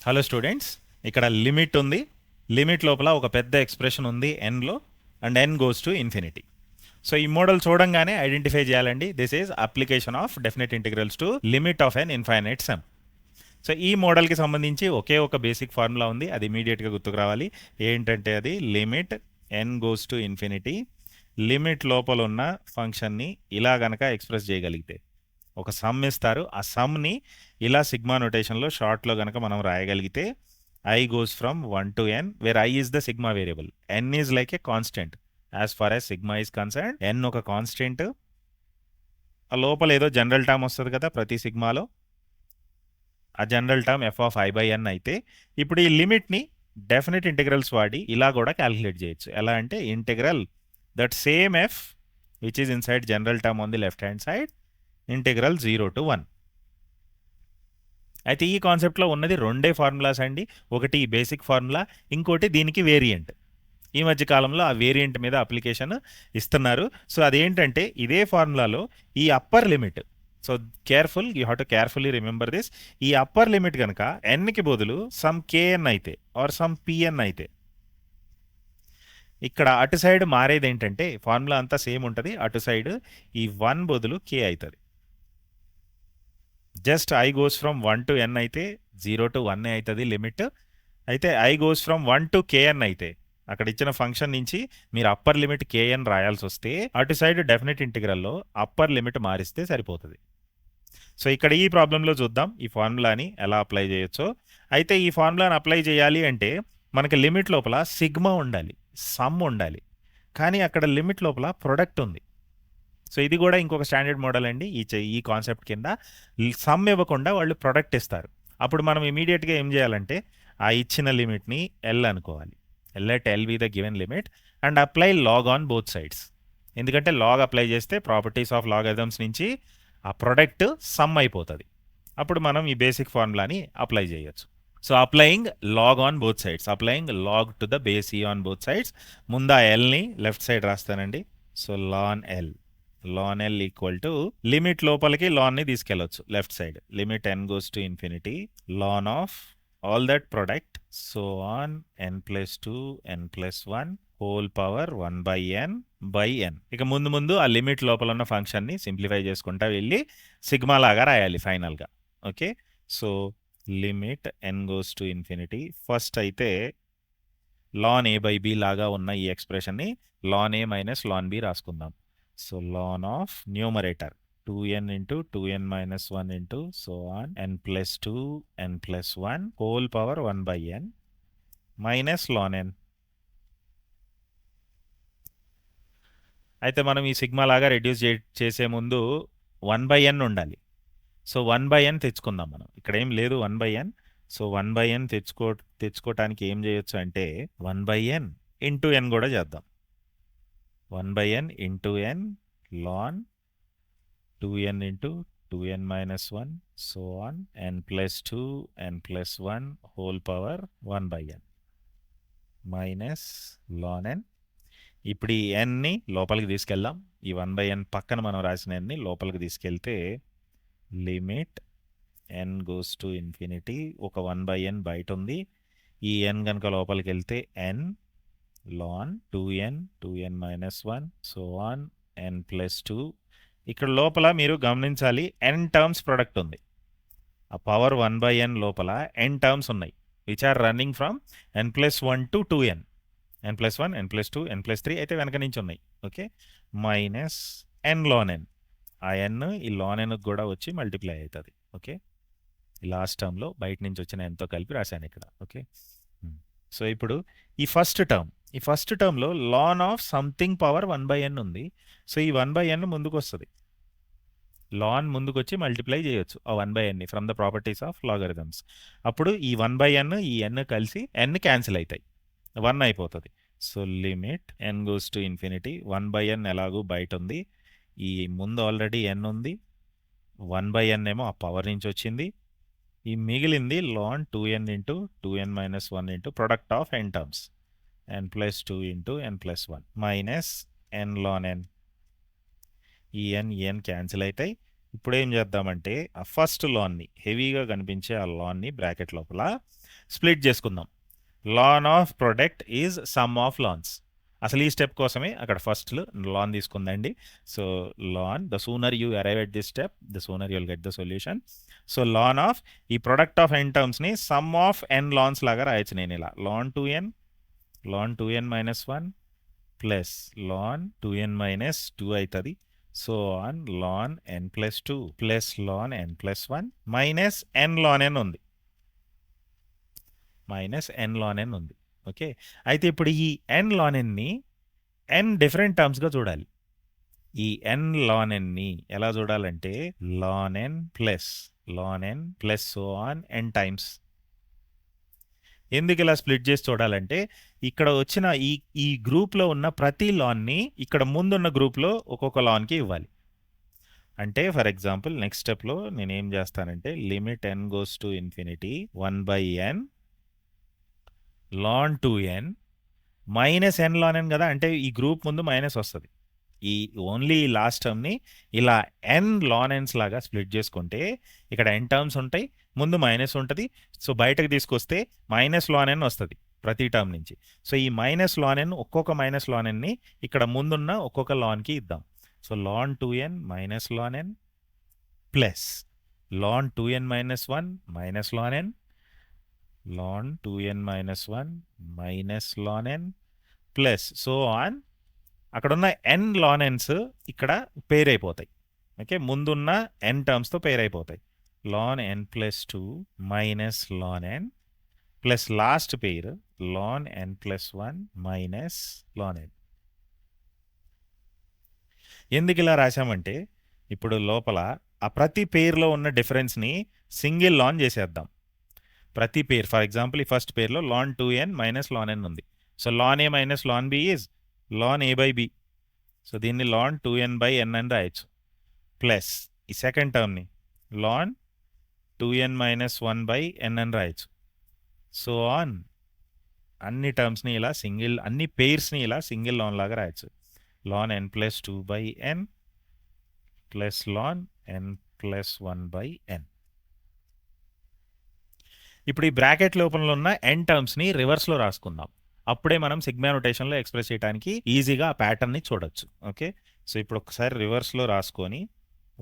Hello students, ఇక్కడ limit ఉంది. Limit లోపల ఒక పెద్ద ఎక్స్ప్రెషన్ ఉంది ఎన్లో, and N goes to infinity. So ఈ మోడల్ చూడంగానే ఐడెంటిఫై చేయాలండి, this is application of definite integrals to limit of N infinite sum. So ఈ మోడల్కి సంబంధించి ఒకే ఒక బేసిక్ ఫార్ములా ఉంది, అది ఇమీడియట్గా గుర్తుకు రావాలి. ఏంటంటే అది limit N goes to infinity. Limit లోపల ఉన్న ఫంక్షన్ని ఇలా గనక ఎక్స్ప్రెస్ చేయగలిగితే, ఒక సమ్ ఇస్తారు, ఆ సమ్ని ఇలా సిగ్మా నొటేషన్లో షార్ట్లో గనక మనం రాయగలిగితే I goes from 1 to n, where I is the sigma variable, N is like a constant as far as sigma is concern. N ఒక కాన్స్టెంట్, ఆ లోపల ఏదో జనరల్ టర్మ్ వస్తుంది కదా ప్రతి సిగ్మాలో, ఆ general term F of I by N అయితే ఇప్పుడు ఈ లిమిట్ని డెఫినెట్ ఇంటిగ్రల్స్ వాడి ఇలా కూడా క్యాలిక్యులేట్ చేయొచ్చు. ఎలా అంటే integral that same F which is inside general term on the left hand side, integral 0 to 1. అయితే ఈ కాన్సెప్ట్లో ఉన్నది రెండే ఫార్ములాస్ అండి. ఒకటి ఈ బేసిక్ ఫార్ములా, ఇంకోటి దీనికి వేరియంట్. ఈ మధ్య కాలంలో ఆ వేరియంట్ మీద అప్లికేషన్ ఇస్తున్నారు. సో అదేంటంటే ఇదే ఫార్ములాలో ఈ upper limit, so careful, you have to carefully remember this. ఈ అప్పర్ లిమిట్ కనుక ఎన్కి బదులు సమ్ కేఎన్ అయితే ఆర్ సమ్ పిఎన్ అయితే, ఇక్కడ అటు సైడ్ మారేది ఏంటంటే ఫార్ములా అంతా సేమ్ ఉంటుంది, అటు సైడ్ ఈ 1 బదులు కే అవుతుంది. Just I goes from 1 to n అయితే 0 to 1 అవుతుంది లిమిట్. అయితే I goes from 1 to kn అయితే అక్కడ ఇచ్చిన ఫంక్షన్ నుంచి మీరు అప్పర్ లిమిట్ kn రాయాల్సి వస్తే అటు సైడ్ డెఫినెట్ ఇంటిగ్రల్లో అప్పర్ లిమిట్ మారిస్తే సరిపోతుంది. సో ఇక్కడ ఈ ప్రాబ్లంలో చూద్దాం ఈ ఫార్ములాని ఎలా అప్లై చేయొచ్చో. అయితే ఈ ఫార్ములాని అప్లై చేయాలి అంటే మనకి లిమిట్ లోపల సిగ్మా ఉండాలి, సమ్ ఉండాలి, కానీ అక్కడ లిమిట్ లోపల ప్రొడక్ట్ ఉంది. సో ఇది కూడా ఇంకొక స్టాండర్డ్ మోడల్ అండి. ఈ కాన్సెప్ట్ కింద సమ్ ఇవ్వకుండా వాళ్ళు ప్రొడక్ట్ ఇస్తారు. అప్పుడు మనం ఇమీడియట్గా ఏం చేయాలంటే ఆ ఇచ్చిన లిమిట్ని ఎల్ అనుకోవాలి. Let L be the given limit and apply log on both sides. ఎందుకంటే లాగ్ అప్లై చేస్తే ప్రాపర్టీస్ ఆఫ్ లాగరిథమ్స్ నుంచి ఆ ప్రొడక్ట్ సమ్ అయిపోతుంది. అప్పుడు మనం ఈ బేసిక్ ఫార్ములాని అప్లై చేయొచ్చు. So applying log on both sides, applying log to the base E on both sides. ముందు ఆ ఎల్ని లెఫ్ట్ సైడ్ రాస్తానండి. So ln L, ln L equal to limit లోపలికి లాన్ని తీసుకెళ్ళొచ్చు left side. Limit N goes to infinity, ln of all that product, so on n plus 2 n plus 1 whole power 1 by n by n. ఇక ముందు ముందు ఆ limit లోపల ఉన్న ఫంక్షన్ని simplify చేసుకుంటా వెళ్ళి సిగ్మా లాగా రాయాలి ఫైనల్గా. Okay, so limit N goes to infinity. First అయితే లాన్ ఏ బై బి లాగా ఉన్న ఈ ఎక్స్ప్రెషన్ని లాన్ ఏ మైనస్ లాన్ బి రాసుకుందాం. So ln of numerator 2n into 2n minus 1 into so on n plus 2 n plus 1 whole power 1 by n minus ln n. అయితే మనం ఈ sigma లాగా reduce చేసే ముందు 1 by n ఉండాలి. సో 1 by n తెచ్చుకుందాం మనం. ఇక్కడ ఏం లేదు 1 by n. So 1 by n తెచ్చుకోవటానికి ఏం చేయొచ్చు అంటే 1 by n ఇంటూ n కూడా చేద్దాం. 1 by n into n ln 2n into 2n minus 1 so on n plus 2 n plus 1 whole power 1 by n minus ln n. ఇప్పుడు ఈ nని లోపలికి తీసుకెళ్దాం. ఈ 1 by n పక్కన మనం రాసిన nని లోపలికి తీసుకెళ్తే limit n goes to infinity, ఒక 1 by n బయట ఉంది. ఈ n కనుక లోపలికి వెళ్తే n ln 2n 2n minus 1 so on n plus 2. ఇక్కడ లోపల మీరు గమనించాలి n టర్మ్స్ ప్రొడక్ట్ ఉంది. ఆ పవర్ 1 by n లోపల n టర్మ్స్ ఉన్నాయి which are running from n plus 1 to 2n, n plus 1 n plus 2 n plus 3 అయితే వెనక నుంచి ఉన్నాయి. Okay, minus n ln n. ఆ n ఈ ln n కూడా వచ్చి మల్టిప్లై అవుతుంది. ఓకే, ఈ లాస్ట్ టర్మ్లో బయట నుంచి వచ్చిన nతో కలిపి రాశాను ఇక్కడ. ఓకే, సో ఇప్పుడు ఈ ఫస్ట్ టర్మ్లో ln of something power 1 by n ఉంది. సో ఈ 1 by n ముందుకు వస్తుంది, లాన్ ముందుకు వచ్చి మల్టిప్లై చేయొచ్చు ఆ 1 by nని from the properties of logarithms. అప్పుడు ఈ 1 by n ఈ n కలిసి n క్యాన్సిల్ అవుతాయి, 1 అయిపోతుంది. So limit n goes to infinity. 1 by n ఎలాగూ బయట ఉంది, ఈ ముందు ఆల్రెడీ n ఉంది, 1 by n ఏమో ఆ పవర్ నుంచి వచ్చింది. ఈ మిగిలింది ln 2n into 2n minus 1 into product of n terms n plus 2 into n plus 1 minus n ln n. ఈ n క్యాన్సిల్ అవుతాయి. ఇప్పుడు ఏం చేద్దామంటే ఆ ఫస్ట్ లాన్ని హెవీగా కనిపించే ఆ లాన్ని బ్రాకెట్ లోపల స్ప్లిట్ చేసుకుందాం. Ln of product is sum of lns. అసలు ఈ స్టెప్ కోసమే అక్కడ ఫస్ట్ లాన్ తీసుకుందండి. So ln, the sooner you arrive at this step the sooner you'll get the solution. So ln of ఈ ప్రొడక్ట్ ఆఫ్ ఎన్ టర్మ్స్ని sum of N lns లాగా రాయొచ్చు నేను ఇలా. Ln 2n minus 1 plus ln 2n minus 2 అవుతుంది. So on ln N plus 2 plus lawn N plus 1 minus N ln n ఉంది. Minus N ln n ఉంది. Okay, అయితే ఇప్పుడు ఈ ఎన్ లాన్ ఎన్ని ఎన్ డిఫరెంట్ టర్మ్స్గా చూడాలి. ఈ ఎన్ లాన్ ఎన్ని ఎలా చూడాలంటే ln N plus so on n times. ఎందుకు ఇలా స్ప్లిట్ చేసి చూడాలంటే ఇక్కడ వచ్చిన ఈ గ్రూప్లో ఉన్న ప్రతి లాన్ని ఇక్కడ ముందున్న గ్రూప్లో ఒక్కొక్క లాన్కి ఇవ్వాలి. అంటే ఫర్ ఎగ్జాంపుల్ నెక్స్ట్ స్టెప్లో నేనేం చేస్తానంటే limit N goes to infinity 1/n ln 2n minus N ln N కదా, అంటే ఈ గ్రూప్ ముందు మైనస్ వస్తుంది. ఈ ఓన్లీ లాస్ట్ టర్మ్ని ఇలా ఎన్ లాన్ ఎన్స్ లాగా స్ప్లిట్ చేసుకుంటే ఇక్కడ ఎన్ టర్మ్స్ ఉంటాయి, ముందు మైనస్ ఉంటుంది. సో బయటకు తీసుకొస్తే మైనస్ లాన్ ఎన్ వస్తుంది ప్రతి టర్మ్ నుంచి. సో ఈ మైనస్ లాన్ ఎన్ ఒక్కొక్క మైనస్ లాన్ ఎన్ని ఇక్కడ ముందున్న ఒక్కొక్క లాన్కి ఇద్దాం. So ln 2n minus ln N plus ln 2n minus 1 minus ln n ln 2n minus 1 minus ln N plus so on. అక్కడ ఉన్న ఎన్ లాన్ ఎన్స్ ఇక్కడ పేర్ అయిపోతాయి. ఓకే, ముందున్న ఎన్ టర్మ్స్తో పేర్ అయిపోతాయి. లాన్ ఎన్ ప్లస్ 2 మైనస్ లాన్ ఎన్ ప్లస్ లాస్ట్ పేర్ లాన్ ఎన్ plus 1 minus ln ఎన్. ఎందుకు ఇలా రాశామంటే ఇప్పుడు లోపల ఆ ప్రతి పేర్లో ఉన్న డిఫరెన్స్ని సింగిల్ లాన్ చేసేద్దాం. ప్రతి పేర్ ఫర్ ఎగ్జాంపుల్ ఈ ఫస్ట్ పేర్లో ln 2n minus ln n ఉంది. So ln A minus ln b is ln A by b. So దీన్ని లాన్ 2n/n అని రాయొచ్చు. ప్లస్ ఈ second టర్మ్ని lawn 2n minus 1/n అని రాయొచ్చు. సో ఆన్ అన్ని టర్మ్స్ని ఇలా సింగిల్, అన్ని పేర్స్ని ఇలా సింగిల్ లాన్ లాగా రాయొచ్చు. Ln n plus 2/n plus ln n plus 1/n. ఇప్పుడు ఈ బ్రాకెట్ లోపల ఉన్న n టర్మ్స్ని రివర్స్లో రాసుకుందాం. అప్పుడే మనం సిగ్మా నోటేషన్లో ఎక్స్ప్రెస్ చేయడానికి ఈజీగా ఆ ప్యాటర్న్ని చూడొచ్చు. ఓకే, సో ఇప్పుడు ఒకసారి రివర్స్లో రాసుకొని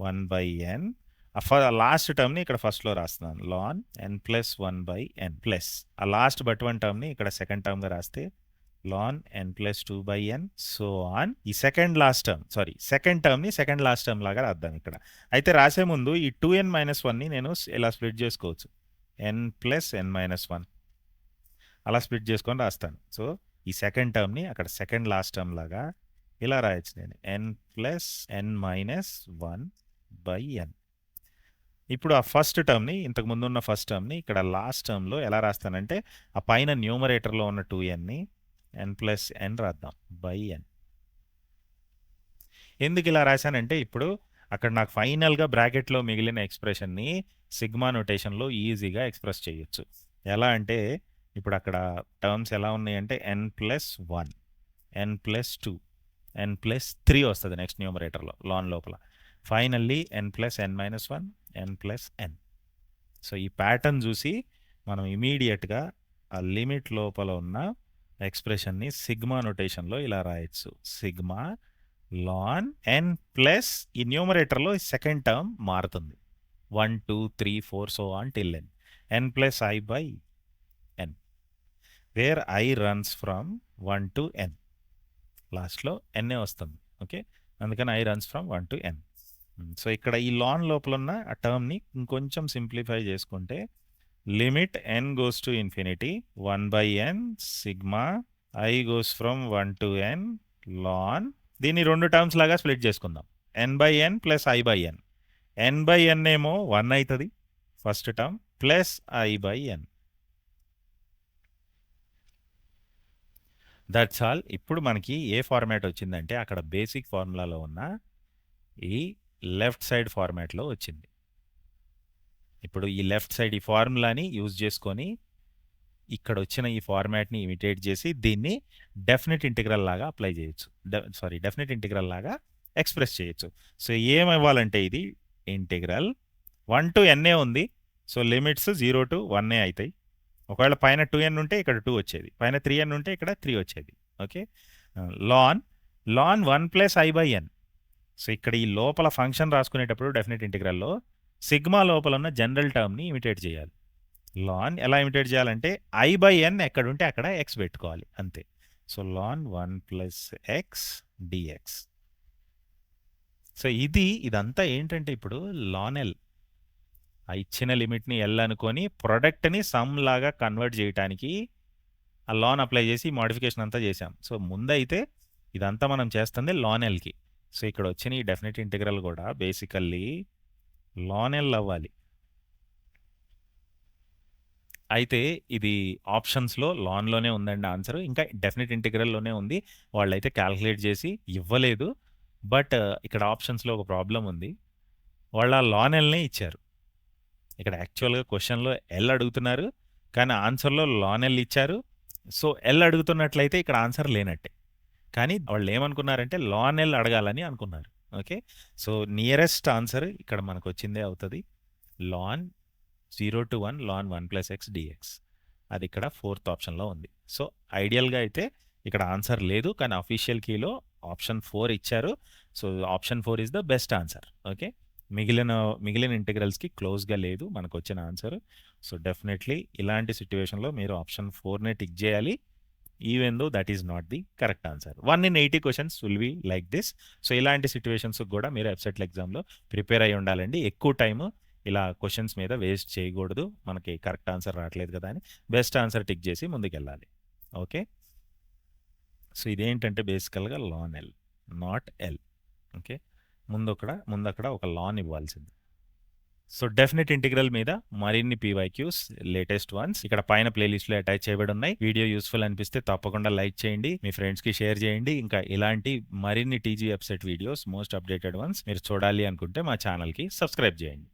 1/n లాస్ట్ టర్మ్ని ఇక్కడ ఫస్ట్లో రాస్తున్నాను. లాన్ n ప్లస్ 1/n ప్లస్ ఆ లాస్ట్ బట్ వన్ టర్మ్ని ఇక్కడ సెకండ్ టర్మ్గా రాస్తే ln n plus 2/n. So on ఈ సెకండ్ టర్మ్ని సెకండ్ లాస్ట్ టర్మ్ లాగా రాద్దాం ఇక్కడ. అయితే రాసే ముందు ఈ 2n మైనస్ 1ని నేను ఇలా స్ప్లిట్ చేసుకోవచ్చు. n ప్లస్ n మైనస్ 1 అలా స్ప్లిట్ చేసుకొని రాస్తాను. సో ఈ సెకండ్ టర్మ్ని అక్కడ సెకండ్ లాస్ట్ టర్మ్ లాగా ఇలా రాయొచ్చు నేను n plus n minus 1/n. ఇప్పుడు ఆ ఫస్ట్ టర్మ్ని, ఇంతకు ముందు ఉన్న ఫస్ట్ టర్మ్ని ఇక్కడ లాస్ట్ టర్మ్లో ఎలా రాస్తానంటే ఆ పైన న్యూమరేటర్లో ఉన్న 2nని n ప్లస్ n రాద్దాం n. ఎందుకు ఇలా రాశానంటే ఇప్పుడు అక్కడ నాకు ఫైనల్గా బ్రాకెట్లో మిగిలిన ఎక్స్ప్రెషన్ని సిగ్మా నోటేషన్లో ఈజీగా ఎక్స్ప్రెస్ చేయొచ్చు. ఎలా అంటే ఇప్పుడు అక్కడ టర్మ్స్ ఎలా ఉన్నాయంటే n plus 1 n plus 2 n plus 3 వస్తుంది నెక్స్ట్ న్యూమరేటర్లో లాన్ లోపల. Finally n plus n minus 1 n plus n. So ఈ ప్యాటర్న్ చూసి మనం ఇమీడియట్గా ఆ లిమిట్ లోపల ఉన్న ఎక్స్ప్రెషన్ని సిగ్మా నోటేషన్లో ఇలా రాయొచ్చు. సిగ్మా లాన్ n ప్లస్ ఈ న్యూమరేటర్లో సెకండ్ టర్మ్ మారుతుంది 1 2 3 4 so on till n plus i/n where i runs from 1 to n. లాస్ట్లో n వస్తుంది. ఓకే, అందుకని i runs from 1 to n. So ఇక్కడ ఈ లాన్ లోపల ఉన్న ఆ టర్మ్ని ఇంకొంచెం సింప్లిఫై చేసుకుంటే limit n goes to infinity 1/n sigma i goes from 1 to n ln. దీన్ని రెండు టర్మ్స్ లాగా స్ప్లిట్ చేసుకుందాం. n/n plus i/n. n/n ఏమో 1 అవుతుంది first term plus i/n. That's all. ఇప్పుడు మనకి ఏ ఫార్మాట్ వచ్చిందంటే అక్కడ బేసిక్ ఫార్ములాలో ఉన్న ఈ లెఫ్ట్ సైడ్ ఫార్మాట్లో వచ్చింది. ఇప్పుడు ఈ లెఫ్ట్ సైడ్ ఈ ఫార్ములాని యూజ్ చేసుకొని ఇక్కడ వచ్చిన ఈ ఫార్మాట్ని ఇమిటేట్ చేసి దీన్ని డెఫినెట్ ఇంటిగ్రల్ లాగా అప్లై చేయొచ్చు. డెఫినెట్ ఇంటిగ్రల్ లాగా ఎక్స్ప్రెస్ చేయొచ్చు. సో ఏమివ్వాలంటే ఇది ఇంటిగ్రల్ 1 టు ఎన్ఏ ఉంది. సో లిమిట్స్ 0 టు 1 అవుతాయి. ఒకవేళ పైన 2n ఉంటే ఇక్కడ 2 వచ్చేది, పైన 3n ఉంటే ఇక్కడ 3 వచ్చేది. Okay, ln 1 plus i by n. So ఇక్కడ ఈ లోపల ఫంక్షన్ రాసుకునేటప్పుడు డెఫినెట్ ఇంటిగ్రల్లో సిగ్మా లోపల ఉన్న జనరల్ టర్మ్ని ఇమిటేట్ చేయాలి. లాన్ ఎలా ఇమిటేట్ చేయాలంటే ఐ బై ఎన్ ఎక్కడుంటే అక్కడ ఎక్స్ పెట్టుకోవాలి అంతే. So ln 1 plus x dx. So ఇదంతా ఏంటంటే ఇప్పుడు లాన్ ఎల్, ఆ ఇచ్చిన లిమిట్ని ఎల్ అనుకొని ప్రొడక్ట్ని సమ్ లాగా కన్వర్ట్ చేయడానికి ఆ లాన్ అప్లై చేసి మోడిఫికేషన్ అంతా చేసాం. సో ముందైతే ఇదంతా మనం చేస్తుంది లాన్ ఎల్కి. సో ఇక్కడ వచ్చిన ఈ డెఫినెట్ ఇంటిగ్రల్ కూడా బేసికల్లీ లాన్ ఎల్ అవ్వాలి. అయితే ఇది ఆప్షన్స్లో లాన్లోనే ఉందండి ఆన్సర్, ఇంకా డెఫినెట్ ఇంటిగ్రల్లోనే ఉంది. వాళ్ళైతే క్యాల్కులేట్ చేసి ఇవ్వలేదు. బట్ ఇక్కడ ఆప్షన్స్లో ఒక ప్రాబ్లం ఉంది, వాళ్ళ లాన్ ఎల్నే ఇచ్చారు. ఇక్కడ యాక్చువల్గా క్వశ్చన్లో ఎల్ అడుగుతున్నారు కానీ ఆన్సర్లో లాన్ ఎల్ ఇచ్చారు. సో ఎల్ అడుగుతున్నట్లయితే ఇక్కడ ఆన్సర్ లేనట్టే. కానీ వాళ్ళు ఏమనుకున్నారంటే లాన్ ఎల్ అడగాలని అనుకున్నారు. ఓకే, సో నియరెస్ట్ ఆన్సర్ ఇక్కడ మనకు వచ్చిందే అవుతుంది, ln 0 to 1 ln 1 plus x dx. అది ఇక్కడ 4th ఆప్షన్లో ఉంది. సో ఐడియల్గా అయితే ఇక్కడ ఆన్సర్ లేదు, కానీ అఫీషియల్ కీలో ఆప్షన్ 4 ఇచ్చారు. So option 4 is the best answer. Okay, మిగిలిన ఇంటిగ్రల్స్కి క్లోజ్గా లేదు మనకు వచ్చిన ఆన్సర్. సో డెఫినెట్లీ ఇలాంటి సిచ్యువేషన్లో మీరు ఆప్షన్ 4నే టిక్ చేయాలి, even though that is not the correct answer. 1 in 80 questions will be like this. So ఇలాంటి సిచ్యువేషన్స్ కూడా మీరు వెబ్సైట్ ఎగ్జామ్లో ప్రిపేర్ అయ్యి ఉండాలండి. ఎక్కువ టైము ఇలా క్వశ్చన్స్ మీద వేస్ట్ చేయకూడదు, మనకి కరెక్ట్ ఆన్సర్ రావట్లేదు కదా అని బెస్ట్ ఆన్సర్ టిక్ చేసి ముందుకెళ్ళాలి. ఓకే, సో ఇదేంటంటే బేసికల్గా ln L not L. Okay, ముందక్కడ ఒక లాన్ ఇవ్వాల్సింది. సో డెఫినెట్ ఇంటిగ్రల్ మీద మరిన్ని పీవైక్యూస్ లేటెస్ట్ వన్స్ ఇక్కడ పైన ప్లేలిస్ట్లో అటాచ్ చేయబడి ఉన్నాయి. వీడియో యూస్ఫుల్ అనిపిస్తే తప్పకుండా లైక్ చేయండి, మీ ఫ్రెండ్స్కి షేర్ చేయండి. ఇంకా ఇలాంటి మరిన్ని TG website videos most updated once మీరు చూడాలి అనుకుంటే మా ఛానల్కి సబ్స్క్రైబ్ చేయండి.